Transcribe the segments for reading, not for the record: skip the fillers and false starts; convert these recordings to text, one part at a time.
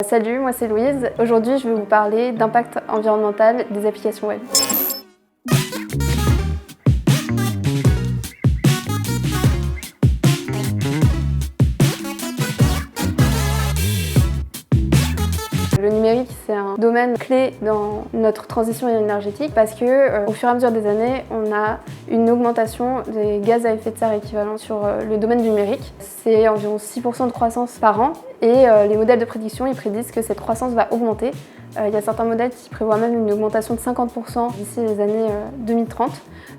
Salut, moi c'est Louise. Aujourd'hui, je vais vous parler d'impact environnemental des applications web. Le numérique, c'est un domaine clé dans notre transition énergétique parce que, au fur et à mesure des années, on a une augmentation des gaz à effet de serre équivalents sur le domaine du numérique. C'est environ 6% de croissance par an et les modèles de prédiction ils prédisent que cette croissance va augmenter. Il y a certains modèles qui prévoient même une augmentation de 50% d'ici les années 2030.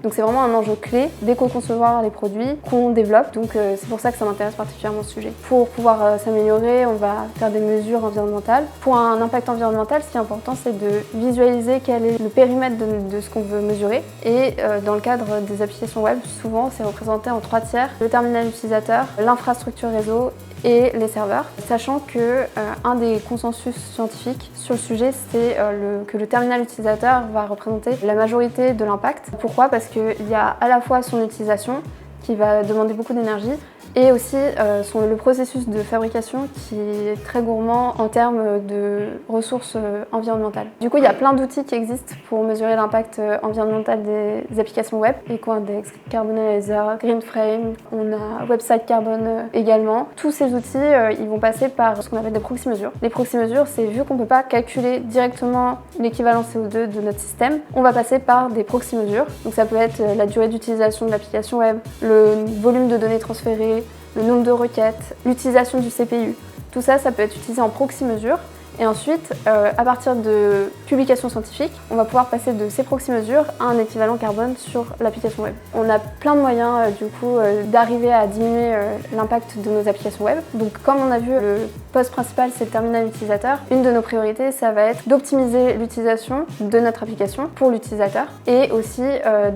Donc c'est vraiment un enjeu clé d'éco-concevoir les produits qu'on développe. Donc c'est pour ça que ça m'intéresse particulièrement ce sujet. Pour pouvoir s'améliorer, on va faire des mesures environnementales. Pour un impact environnemental, ce qui est important, c'est de visualiser quel est le périmètre de ce qu'on veut mesurer. Et dans le cadre des applications web, souvent c'est représenté en 3 tiers. Le terminal utilisateur, l'infrastructure réseau et les serveurs, sachant que un des consensus scientifiques sur le sujet, c'est que le terminal utilisateur va représenter la majorité de l'impact. Pourquoi? Parce qu'il y a à la fois son utilisation qui va demander beaucoup d'énergie et aussi le processus de fabrication qui est très gourmand en termes de ressources environnementales. Du coup, il y a plein d'outils qui existent pour mesurer l'impact environnemental des applications web. EcoIndex, Carbon Analyzer, GreenFrame, on a Website Carbon également. Tous ces outils, ils vont passer par ce qu'on appelle des proxy mesures. Les proxy mesures, c'est vu qu'on ne peut pas calculer directement l'équivalent CO2 de notre système, on va passer par des proxy mesures. Donc ça peut être la durée d'utilisation de l'application web, le volume de données transférées, le nombre de requêtes, l'utilisation du CPU. Tout ça, ça peut être utilisé en proxy mesure. Et ensuite, à partir de publications scientifiques, on va pouvoir passer de ces proxy mesures à un équivalent carbone sur l'application web. On a plein de moyens d'arriver à diminuer l'impact de nos applications web. Donc comme on a vu, le poste principal c'est le terminal utilisateur. Une de nos priorités, ça va être d'optimiser l'utilisation de notre application pour l'utilisateur et aussi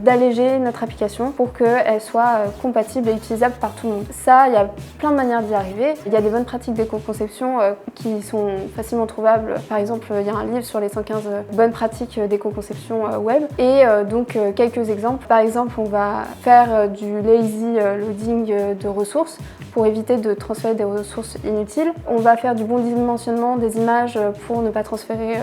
d'alléger notre application pour qu'elle soit compatible et utilisable par tout le monde. Ça, il y a plein de manières d'y arriver. Il y a des bonnes pratiques d'éco-conception qui sont facilement trouvables. Par exemple, il y a un livre sur les 115 bonnes pratiques d'éco-conception web et donc quelques exemples. Par exemple, on va faire du lazy loading de ressources pour éviter de transférer des ressources inutiles. On va faire du bon dimensionnement des images pour ne pas transférer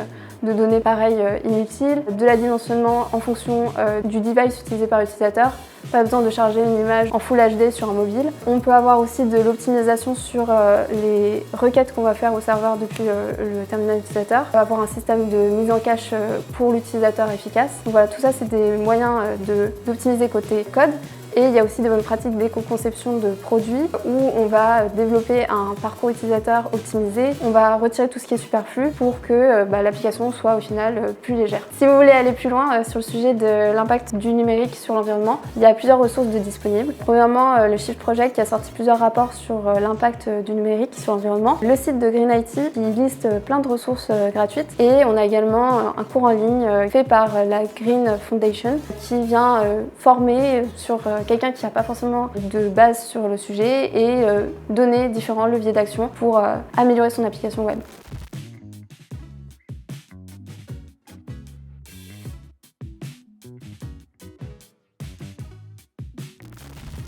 de données pareilles inutiles, de l'adimensionnement en fonction du device utilisé par l'utilisateur. Pas besoin de charger une image en Full HD sur un mobile. On peut avoir aussi de l'optimisation sur les requêtes qu'on va faire au serveur depuis le terminal utilisateur. On va avoir un système de mise en cache pour l'utilisateur efficace. Donc voilà, tout ça c'est des moyens d'optimiser côté code. Et il y a aussi des bonnes pratiques d'éco-conception de produits où on va développer un parcours utilisateur optimisé. On va retirer tout ce qui est superflu pour que l'application soit au final plus légère. Si vous voulez aller plus loin sur le sujet de l'impact du numérique sur l'environnement, il y a plusieurs ressources disponibles. Premièrement, le Shift Project qui a sorti plusieurs rapports sur l'impact du numérique sur l'environnement. Le site de Green IT qui liste plein de ressources gratuites. Et on a également un cours en ligne fait par la Green Foundation qui vient former sur quelqu'un qui n'a pas forcément de base sur le sujet et donner différents leviers d'action pour améliorer son application web.